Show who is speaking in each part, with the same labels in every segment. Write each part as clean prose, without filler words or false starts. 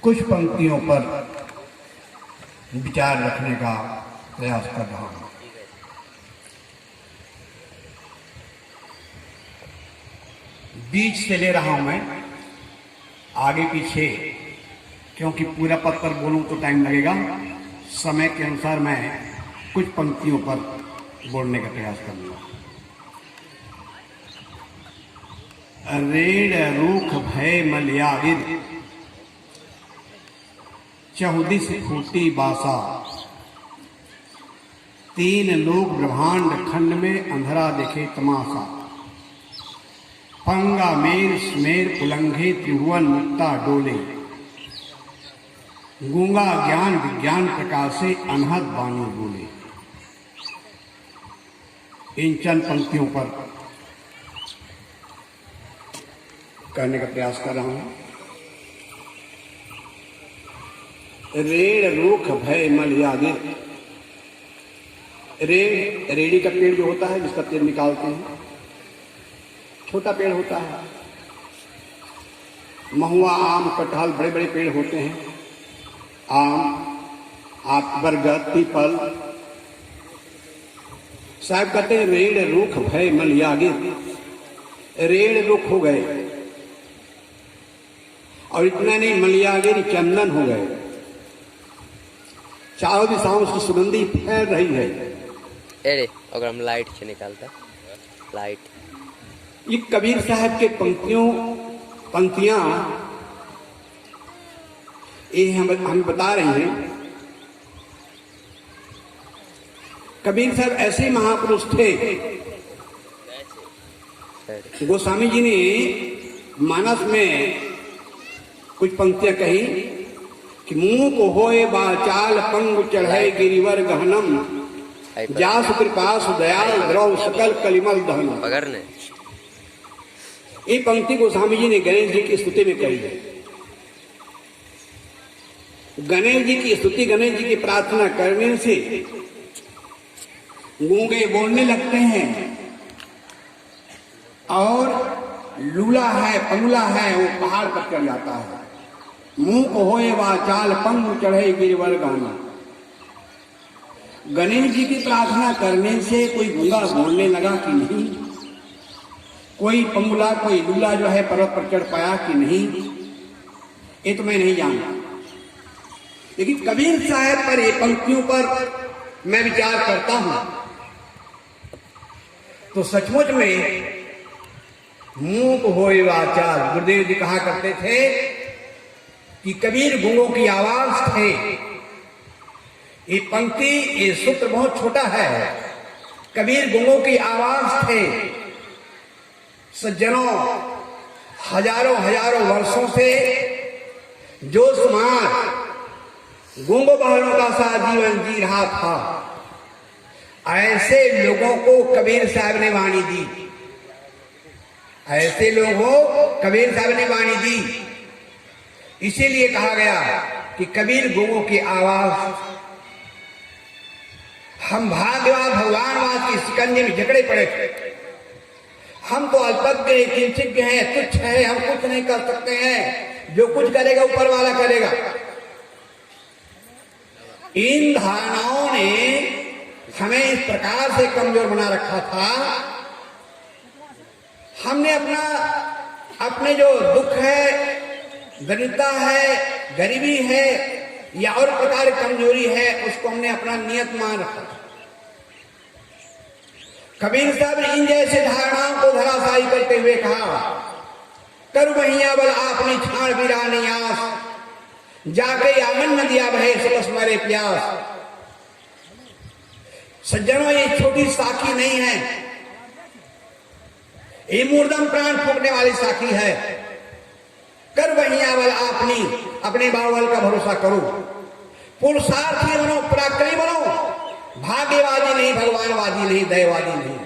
Speaker 1: कुछ पंक्तियों पर विचार रखने का प्रयास कर रहा हूं। बीच से ले रहा हूं मैं, आगे पीछे, क्योंकि पूरा पद पर बोलूं तो टाइम लगेगा। समय के अनुसार मैं कुछ पंक्तियों पर बोलने का प्रयास करूंगा। रेड़ रूख भय मलयागिर, चहुदिस फूटी बासा, तीन लोग ब्रह्मांड खंड में अंधरा देखे तमाशा, पंगा मेर स्मेर उलंघे त्रिभुवन मुक्ता डोले, गूंगा ज्ञान विज्ञान प्रकाशे अनहद बानी बोले। इन चंद पंक्तियों पर करने का प्रयास कर रहा हूं। रेड़ रूख भय मलयागिर, रेड़ी का पेड़ जो होता है, जिसका तेल निकालते हैं, छोटा पेड़ होता है। महुआ आम कटहल बड़े बड़े पेड़ होते हैं, आम बरगद पीपल। साहब कहते हैं रेड़ रूख भय मलयागिर, रेड़ रुख हो गए और इतना नहीं, मलयागिर चंदन हो गए। चारों दिशाओं से सुगंधी फैल रही है।
Speaker 2: अरे अगर हम लाइट से निकालता लाइट,
Speaker 1: ये कबीर साहब के पंक्तियां ये हम बता रहे हैं। कबीर साहब ऐसे महापुरुष थे। गोस्वामी जी ने मानस में कुछ पंक्तियां कही कि मुंह को होए बाचाल पंग चढ़े गिरिवर गहनम, जासु कृपासु दयाल द्रव सकल कलिमल दहनम।
Speaker 2: पकड़ने
Speaker 1: ये पंक्ति गोस्वामी जी ने गणेश जी की स्तुति में कही है। गणेश जी की स्तुति, गणेश जी की प्रार्थना करने से गूंगे बोलने लगते हैं और लूला है, पंगुला है, वो पहाड़ पर चढ़ जाता है। मुंह को होए वाचाल पंग चढ़े गिरिवर गाना। गणेश जी की प्रार्थना करने से कोई गूंगा बोलने लगा कि नहीं, कोई पंगुला कोई लूला जो है पर्वत पर चढ़ पाया कि नहीं, ये तो मैं नहीं जानता। लेकिन कबीर साहब पर ये पंक्तियों पर मैं विचार करता हूं तो सचमुच में मुंह को होए वाचाल। गुरुदेव जी कहा करते थे कि कबीर गूंगों की आवाज थे। ये पंक्ति, ये सूत्र बहुत छोटा है। कबीर गूंगों की आवाज थे। सज्जनों, हजारों हजारों वर्षों से जो समाज गूंगों बहरों का सा जीवन जी रहा था, ऐसे लोगों को कबीर साहब ने वाणी दी। ऐसे लोगों को कबीर साहब ने वाणी दी। इसीलिए कहा गया कि कबीर गूंगों की आवाज। हम भाग्यवान भगवानवाद की शिकंजे में जकड़े पड़े थे। हम तो अल्पज्ञ किंचिज्ञ हैं, तुच्छ है, हम कुछ नहीं कर सकते हैं। जो कुछ करेगा ऊपर वाला करेगा। इन धारणाओं ने हमें इस प्रकार से कमजोर बना रखा था। हमने अपने जो दुख है, दरिद्रता है, गरीबी है या और प्रकार की कमजोरी है, उसको हमने अपना नियत मान रखा। कबीर साहब ने इन जैसे धारणाओं को धराशायी करते हुए कहा, कर वहिया बल आपने छाड़ बिरानी आस, जाके आंगन नदिया बहे सुबस मरे प्यास। सज्जनों, ये छोटी साखी नहीं है, ये मूर्धम प्राण फूकने वाली साखी है। कर वहिया बल आपनी, अपने बावल का भरोसा करो। पुरुषार्थी बनो, पराक्रमी बनो, भाग्यवादी नहीं, भगवानवादी नहीं, दयावादी नहीं,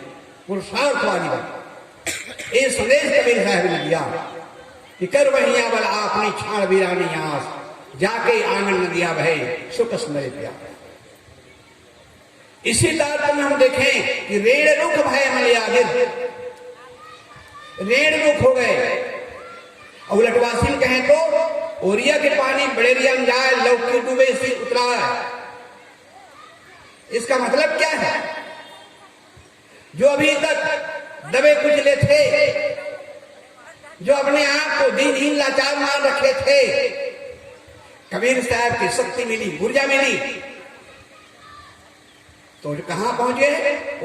Speaker 1: पुरुषार्थवादी बनो। ये संदेश कबीर साहब ने दिया कि कर वहिया बल आपनी छाड़ बिरानी आस, जाके आंगन नदिया बहे सुख स्मरे प्यास। इसी तारतम्य हम देखें कि रेड़ रुख भय मलयागिर, रेड़ रुख हो गए। और उलटवासी कहें तो ओरिया के पानी बड़ेरिया में जाए, लौकी डूबे इसी उतरा है। इसका मतलब क्या है? जो अभी तक दबे कुचले थे, जो अपने आप को दीनहीन लाचार मान रखे थे, कबीर साहब की शक्ति मिली, ऊर्जा मिली, तो कहां पहुंचे?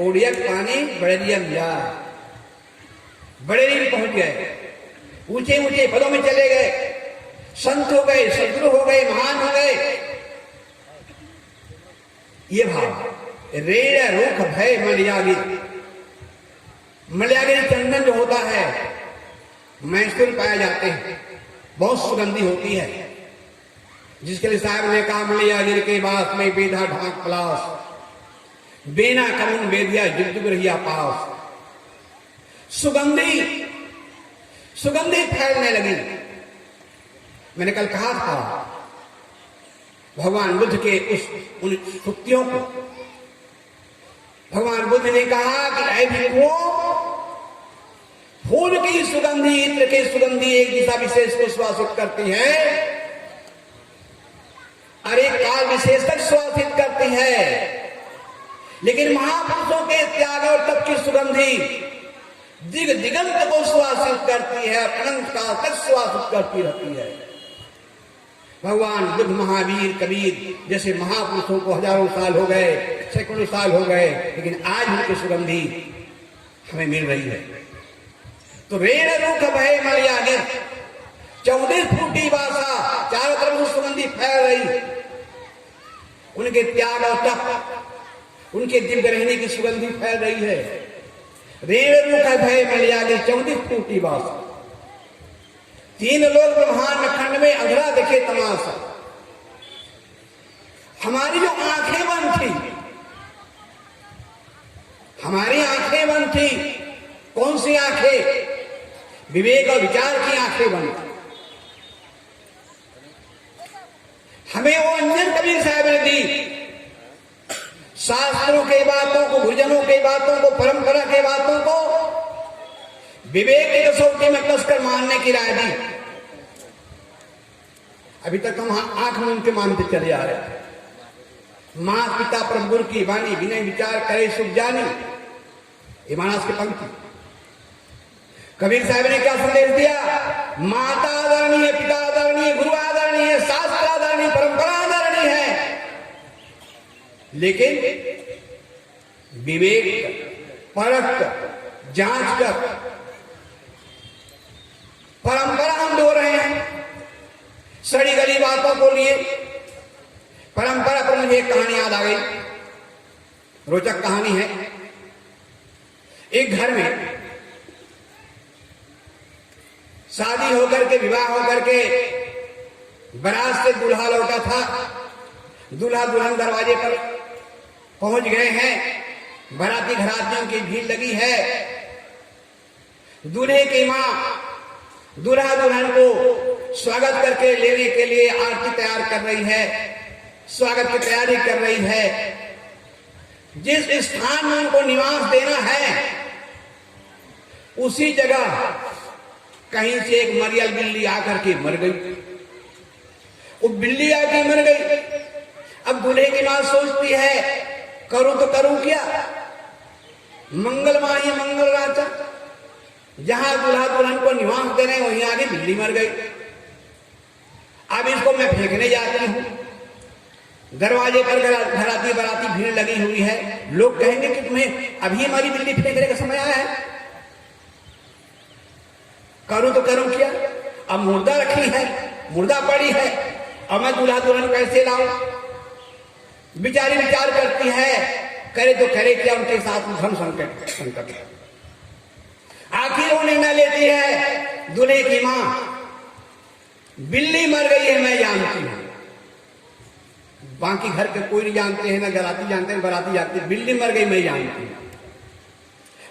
Speaker 1: ओडिया पानी बड़ेरिया में जाए, बड़ेरी में पहुंच गए, ऊंचे ऊंचे पदों में चले गए, संत हो गए, सदगुरु हो गए, महान हो गए। ये भाव रेड़ रूख भय मलयागी। मलयागी चंदन जो होता है मैसूर पाए जाते हैं, बहुत सुगंधी होती है, जिसके लिए साहब ने कहा मलयागिर के बास में बेधा ढाक पलास, बेना कमुन बेदिया जुग रहिया पास। सुगंधी सुगंधी फैलने लगी। मैंने कल कहा था भगवान बुद्ध के उन सुक्तियों को भगवान बुद्ध ने कहा कि ऐ भिक्षुओं, फूल की सुगंधी, इत्र की सुगंधी एक दिशा विशेष को श्वासित करती है और एक काल विशेष तक श्वासित करती है, लेकिन महापुरुषों के त्याग और तप की सुगंधी दिग दिगंत को श्वासित करती है, अनंत काल तक श्वासित करती रहती है। भगवान बुद्ध, महावीर, कबीर जैसे महापुरुषों को हजारों साल हो गए, सैकड़ों साल हो गए, लेकिन आज उनकी सुगंधी हमें मिल रही है। तो रेण रूख भय मलयागिर, 14 फूटी बासा, चारों तरफ से सुगंधी फैल रही। उनके त्याग और तप, उनके दिव्य रहने की सुगंधी फैल रही है। रेण रूख भय मलयागिर, 14 फूटी बासा। 3 लोग ब्रह्मांड खंड में अंधेरा देखे तमाशा। हमारी जो आंखें बंद थी, हमारी आंखें बंद थी, कौन सी आंखें? विवेक और विचार की आंखें बंद थी। हमें वो अंजन कबीर साहब ने दी, शास्त्रों के बातों को, गुरुजनों के बातों को, परंपरा के बातों को विवेक की कसौटी में कसकर मानने की राय दी। अभी तक हम आंख मूंद के मानते चले आ रहे थे। मां पिता परम गुरु की वाणी, विनय विचार करे सुख जानी, ये मानस की पंक्ति। कबीर साहब ने क्या संदेश दिया? माता आदरणीय, पिता आदरणीय, गुरु आदरणीय, शास्त्र आदरणीय, परंपरा आदरणीय है, लेकिन विवेक परख जांच कर परंपरा हम दो रहे हैं सड़ी गली बातों को लिए। परंपरा पर मुझे एक कहानी याद आ गई, रोचक कहानी है। एक घर में शादी होकर के, विवाह होकर के बारात से दूल्हा लौटा था। दूल्हा दुल्हन दरवाजे पर पहुंच गए हैं, बाराती घरातियों की भीड़ लगी है। दूल्हे की मां दूल्हा दुल्हन को स्वागत करके लेने के लिए आरती तैयार कर रही है, स्वागत की तैयारी कर रही है। जिस स्थान में उनको निवास देना है, उसी जगह कहीं से एक मरियल बिल्ली आकर के मर गई। वो बिल्ली आके मर गई। अब दूल्हे की मां सोचती है, करूं तो करूं क्या? मंगल माही मंगल राचा, जहां दूल्हा दुल्हन को निवास दे रहे हैं वहीं आगे बिल्ली मर गई। अब इसको मैं फेंकने जाती हूं। दरवाजे पर घराती बराती भीड़ लगी हुई है। लोग कहेंगे कि तुम्हें अभी हमारी बिल्ली फेंकने का समय आया है। करूं तो करूं क्या? अब मुर्दा रखी है, मुर्दा पड़ी है, अब मैं दूल्हा दुल्हन कैसे लाऊं? बेचारी विचार करती है, करे तो करे क्या, उनके साथ धर्म संकट है। आखिर वो निर्णय लेती है, दूल्हे की मां, बिल्ली मर गई है मैं जानती हूं, बाकी घर के कोई नहीं जानते हैं, ना घराती जानते हैं, बराती जानते हैं, बिल्ली मर गई मैं जानती हूं।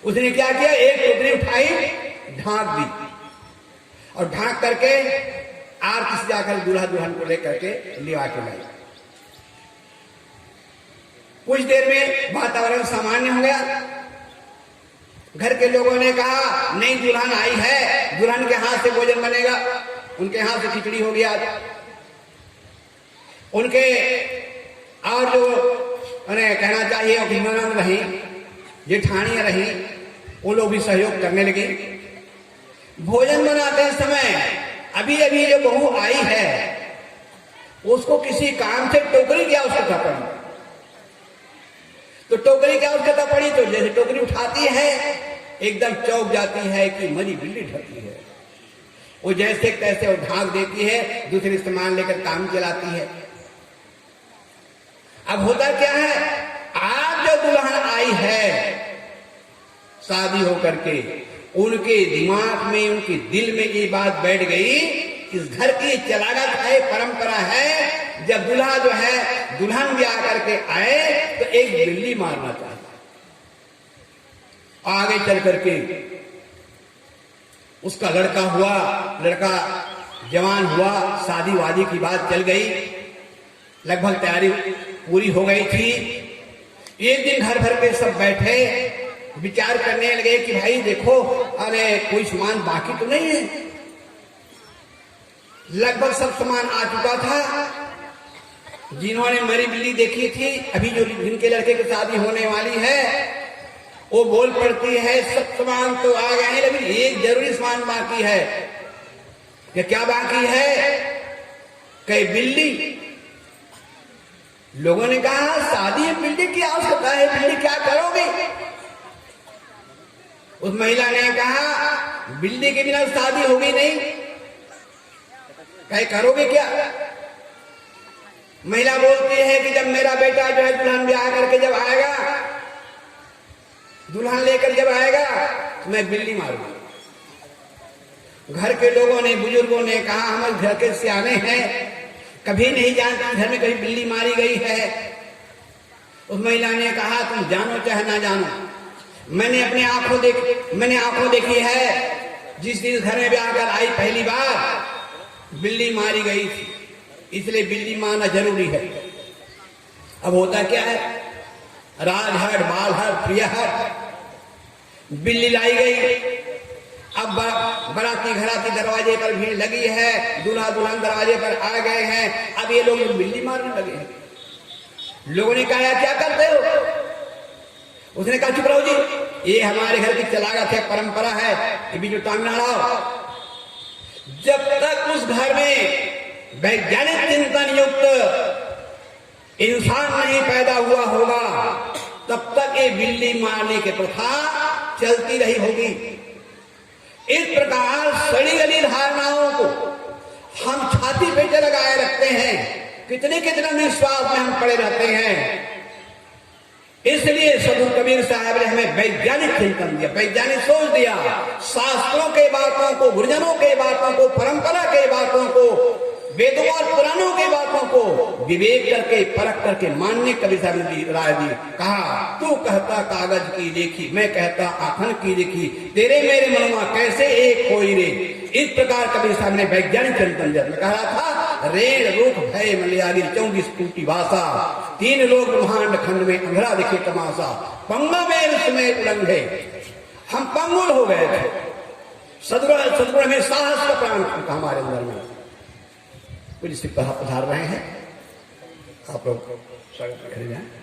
Speaker 1: उसने क्या किया? एक टोकरी उठाई, ढांक दी और ढांक करके आरती से जाकर दूल्हा दुल्हन को लेकर के लिवा के लाई। कुछ देर में वातावरण सामान्य हो गया। घर के लोगों ने कहा नहीं, दुल्हन आई है, दुल्हन के हाथ से भोजन बनेगा। उनके हाथ से खिचड़ी होगी आज। उनके और जो उन्हें कहना चाहिए अभिमान रही, जेठानियां रही, वो लोग भी सहयोग करने लगे। भोजन बनाते समय अभी अभी जो बहू आई है उसको किसी काम से टोकरी की आवश्यकता पड़ी। तो टोकरी की आवश्यकता पड़ी तो जैसे टोकरी उठाती है एकदम चौंक जाती है कि मरी बिल्ली ढकी है। वो जैसे तैसे वो ढांक देती है, दूसरे सामान लेकर काम चलाती है। अब होता क्या है, आज जो दुल्हन आई है शादी होकर के, उनके दिमाग में, उनके दिल में ये बात बैठ गई, इस घर की चलागत है, परंपरा है, जब दूल्हा जो है दुल्हन भी आकर के आए तो एक बिल्ली मारना चाहता। आगे चल करके उसका लड़का हुआ, लड़का जवान हुआ, शादी वादी की बात चल गई, लगभग तैयारी पूरी हो गई थी। एक दिन घर भर के सब बैठे विचार करने लगे कि भाई देखो, अरे कोई सामान बाकी तो नहीं है। लगभग सब सामान आ चुका था। जिन्होंने मरी बिल्ली देखी थी, अभी जो जिनके लड़के की शादी होने वाली है, वो बोल पड़ती है सब सामान तो आ गए हैं, लेकिन एक जरूरी सामान बाकी है। कि क्या बाकी है? कई बिल्ली। लोगों ने कहा शादी में बिल्ली की आवश्यकता है, बिल्ली क्या करोगे? उस महिला ने कहा बिल्ली के बिना शादी होगी नहीं, कहे करोगे क्या? महिला बोलती है कि जब मेरा बेटा जो है दुल्हन ब्याह करके जब आएगा, दुल्हन लेकर जब आएगा तो मैं बिल्ली मारूंगा। घर के लोगों ने, बुजुर्गों ने कहा हमारे घर के सियाने हैं, कभी नहीं जानते घर में कभी बिल्ली मारी गई है। उस महिला ने कहा तुम जानो चाहे ना जानो, मैंने आंखों देखी है, जिस दिन घर में ब्याह कर आई पहली बार बिल्ली मारी गई थी, इसलिए बिल्ली मारना जरूरी है। अब होता क्या है, राजहर, बालहर, प्रियहर, बिल्ली लाई गई। अब बाराती घराती दरवाजे पर भीड़ लगी है, दूल्हा दुल्हन दरवाजे पर आ गए हैं। अब ये लोग बिल्ली मारने लगे हैं। लोगों ने कहा क्या करते हो? उसने कहा चुप रहो जी, ये हमारे घर की चलागत है, परंपरा है, ये बीच में टांग ना अड़ाओ। जब तक उस घर में वैज्ञानिक चिंतन युक्त इंसान नहीं पैदा हुआ होगा, तब तक ये बिल्ली मारने की प्रथा चलती रही होगी। इस प्रकार सड़ी गली धारणाओं को हम छाती पे लगाए रखते हैं, कितने विश्वास में हम पड़े रहते हैं। इसलिए साधु कबीर साहब ने हमें वैज्ञानिक चिंतन दिया, वैज्ञानिक सोच दिया, शास्त्रों के बातों को, गुरुजनों के बातों को, परंपरा के बातों को, वेदों और पुराणों के बातों को विवेक करके, परख करके मानने कबीर साहब ने राय दी। कहा तू कहता कागज की लेखी, मैं कहता आखन की लिखी, तेरे मेरे मनवा कैसे एक होई रे। इस प्रकार कबीर साहब ने वैज्ञानिक चिंतन दिया। मैं कह रहा था रेण रूप भय मलयागी 24 टूटी भाषा, 3 लोग ब्रह्मांड खंड में अंधरा दिखे तमाशा, पंगा में उसमें उलंघे। हम पंगुल हो गए थे। सदगुरु में साहस का प्राण था हमारे अंदर में। कुछ पधार रहे हैं, आप लोग स्वागत करें।